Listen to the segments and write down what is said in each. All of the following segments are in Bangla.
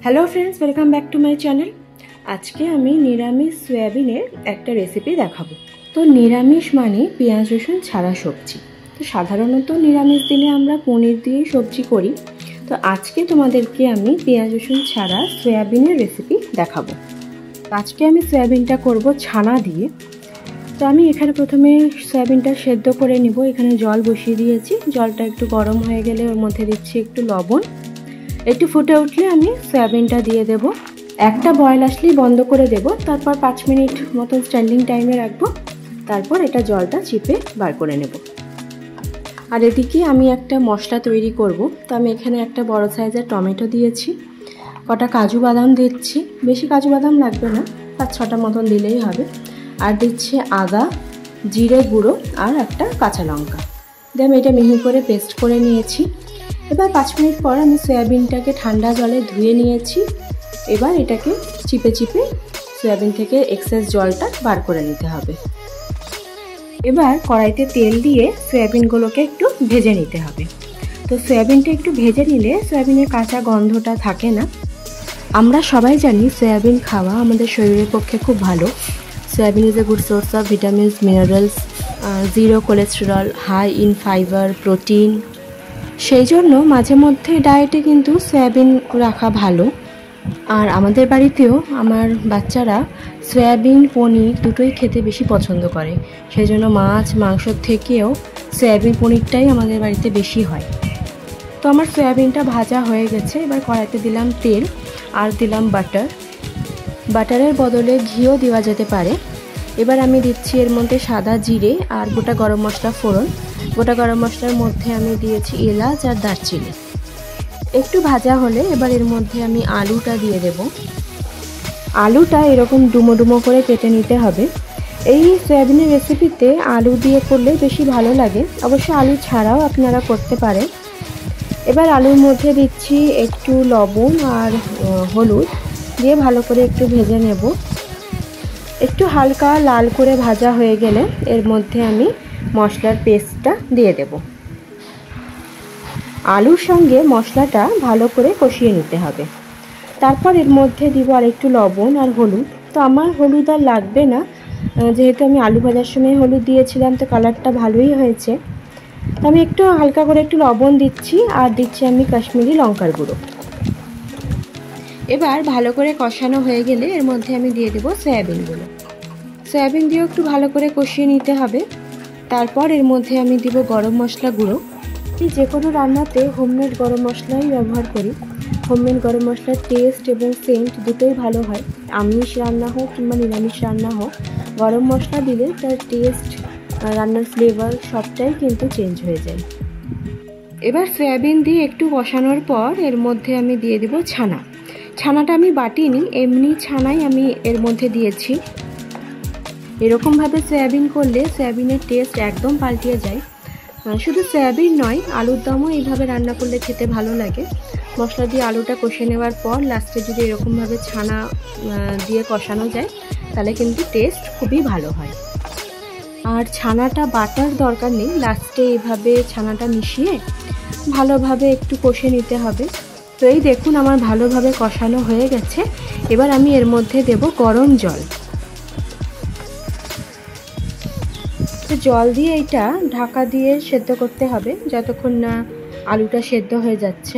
Hello friends, welcome back to my channel. আজকে আমি নিরামিষ সয়াবিনের একটা রেসিপি দেখাবো। তো নিরামিষ মানে পেঁয়াজ রসুন ছাড়া সবজি। তো সাধারণত নিরামিষ দিনে আমরা পনির দিয়ে সবজি করি। তো আজকে তোমাদেরকে আমি পেঁয়াজ রসুন ছাড়া সয়াবিনের রেসিপি দেখাবো। আজকে আমি সয়াবিনটা করব ছানা দিয়ে। তো আমি এখানে প্রথমে সয়াবিনটা সেদ্ধ করে নিব। এখানে জল বসিয়ে দিয়েছি। জলটা একটু গরম হয়ে গেলে ওর মধ্যে দিচ্ছি একটু লবণ। একটু ফুটে উঠলে আমি সয়াবিনটা দিয়ে দেব। একটা বয়েল আসলেই বন্ধ করে দেব। তারপর 5 মিনিট মতো স্ট্যান্ডিং টাইমে রাখবো। তারপর এটা জলটা চিপে বার করে নেব। আর এদিকে আমি একটা মশলা তৈরি করব। তো আমি এখানে একটা বড় সাইজের টমেটো দিয়েছি, কটা কাজু বাদাম দিচ্ছি। বেশি কাজু বাদাম লাগবে না, 5-6টা মতন দিলেই হবে। আর দিচ্ছি আদা, জিরে গুঁড়ো আর একটা কাঁচা লঙ্কা দিয়ে আমি এটা মিহি করে পেস্ট করে নিয়েছি। এবার 5 মিনিট পর আমি সয়াবিনটাকে ঠান্ডা জলে ধুয়ে নিয়েছি। এবার এটাকে চিপে চিপে সয়াবিন থেকে এক্সেস জলটা বার করে নিতে হবে। এবার কড়াইতে তেল দিয়ে সয়াবিনগুলোকে একটু ভেজে নিতে হবে। তো সয়াবিনটা একটু ভেজে নিলে সয়াবিনের কাঁচা গন্ধটা থাকে না। আমরা সবাই জানি সয়াবিন খাওয়া আমাদের শরীরের পক্ষে খুব ভালো। Soybean is a good source of vitamins, minerals, zero cholesterol, high in fibre, protein. সেই জন্য মাঝে মধ্যে ডায়েটে কিন্তু সয়াবিন রাখা ভালো। আর আমাদের বাড়িতেও আমার বাচ্চারা সয়াবিন পনির দুটোই খেতে বেশি পছন্দ করে। সেই জন্য মাছ মাংসর থেকেও সয়াবিন পনিরটাই আমাদের বাড়িতে বেশি হয়। তো আমার সয়াবিনটা ভাজা হয়ে গেছে। এবার কড়াইতে দিলাম তেল আর দিলাম বাটার। বাটারের বদলে ঘিও দেওয়া যেতে পারে। এবার আমি দিচ্ছি এর মধ্যে সাদা জিরে আর গোটা গরম মশলা ফোড়ন। গোটা গরম মশলার মধ্যে আমি দিয়েছি এলাচ আর দারচিনি। একটু ভাজা হলে এবার এর মধ্যে আমি আলুটা দিয়ে দেব। আলুটা এরকম ডুমো ডুমো করে কেটে নিতে হবে। এই সয়াবিনের রেসিপিতে আলু দিয়ে করলে বেশি ভালো লাগে। অবশ্য আলু ছাড়াও আপনারা করতে পারেন। এবার আলুর মধ্যে দিচ্ছি একটু লবণ আর হলুদ দিয়ে ভালো করে একটু ভেজে নেব। একটু হালকা লাল করে ভাজা হয়ে গেলে এর মধ্যে আমি মশলার পেস্টটা দিয়ে দেব। আলুর সঙ্গে মশলাটা ভালো করে কষিয়ে নিতে হবে। তারপর এর মধ্যে দিব আর একটু লবণ আর হলুদ। তো আমার হলুদ আর লাগবে না, যেহেতু আমি আলু ভাজার সময় হলুদ দিয়েছিলাম, তো কালারটা ভালোই হয়েছে। তো আমি একটু হালকা করে একটু লবণ দিচ্ছি আর দিচ্ছি আমি কাশ্মীরি লঙ্কার গুঁড়ো। এবার ভালো করে কষানো হয়ে গেলে এর মধ্যে আমি দিয়ে দেবো সয়াবিনগুলো। সয়াবিন দিয়েও একটু ভালো করে কষিয়ে নিতে হবে। তারপর এর মধ্যে আমি দিব গরম মশলা গুঁড়ো। যে কোনো রান্নাতে হোমমেড গরম মশলাই ব্যবহার করি। হোমমেড গরম মশলার টেস্ট এবং সেন্ট দুটোই ভালো হয়। আমিষ রান্না হোক কিংবা নিরামিষ রান্না হোক, গরম মশলা দিলে তার টেস্ট, রান্নার ফ্লেভার সবটাই কিন্তু চেঞ্জ হয়ে যায়। এবার সয়াবিন দিয়ে একটু কষানোর পর এর মধ্যে আমি দিয়ে দেব ছানা। ছানাটা আমি বাটিনি, এমনি ছানাই আমি এর মধ্যে দিয়েছি। এরকমভাবে সয়াবিন করলে সয়াবিনের টেস্ট একদম পাল্টিয়ে যায়। শুধু সয়াবিন নয়, আলুর দমও এইভাবে রান্না করলে খেতে ভালো লাগে। মশলা দিয়ে আলুটা কষে নেওয়ার পর লাস্টে যদি এরকমভাবে ছানা দিয়ে কষানো যায় তাহলে কিন্তু টেস্ট খুবই ভালো হয়। আর ছানাটা বাটার দরকার নেই, লাস্টে এইভাবে ছানাটা মিশিয়ে ভালোভাবে একটু কষে নিতে হবে। তো এই দেখুন আমার ভালোভাবে কষানো হয়ে গেছে। এবার আমি এর মধ্যে দেব গরম জল। তো জল দিয়ে এটা ঢাকা দিয়ে সেদ্ধ করতে হবে যতক্ষণ না আলুটা সেদ্ধ হয়ে যাচ্ছে।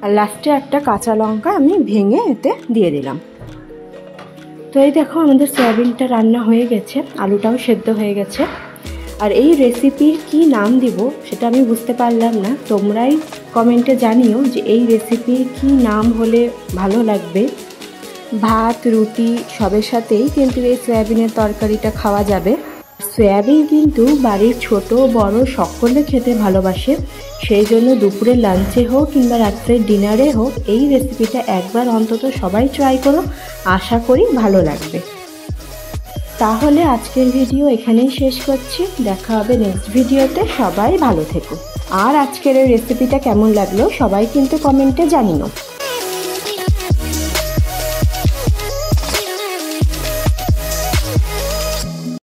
আর লাস্টে একটা কাঁচা লঙ্কা আমি ভেঙে এতে দিয়ে দিলাম। তো এই দেখো আমাদের সয়াবিনটা রান্না হয়ে গেছে, আলুটাও সেদ্ধ হয়ে গেছে। আর এই রেসিপির কি নাম দিব সেটা আমি বুঝতে পারলাম না। তোমরাই কমেন্টে জানিও যে এই রেসিপির কি নাম হলে ভালো লাগবে। ভাত রুটি সবের সাথেই কিন্তু এই সয়াবিনের তরকারিটা খাওয়া যাবে। সয়াবিন কিন্তু বাড়ির ছোট বড় সকলে খেতে ভালোবাসে। সেই জন্য দুপুরের লাঞ্চে হোক কিংবা রাত্রের ডিনারে হোক এই রেসিপিটা একবার অন্তত সবাই ট্রাই করো। আশা করি ভালো লাগবে। তাহলে আজকের ভিডিও এখানেই শেষ করছি। দেখা হবে নেক্সট ভিডিওতে। সবাই ভালো থেকো। আর আজকের এই রেসিপিটা কেমন লাগলো সবাই কিন্তু কমেন্টে জানিও।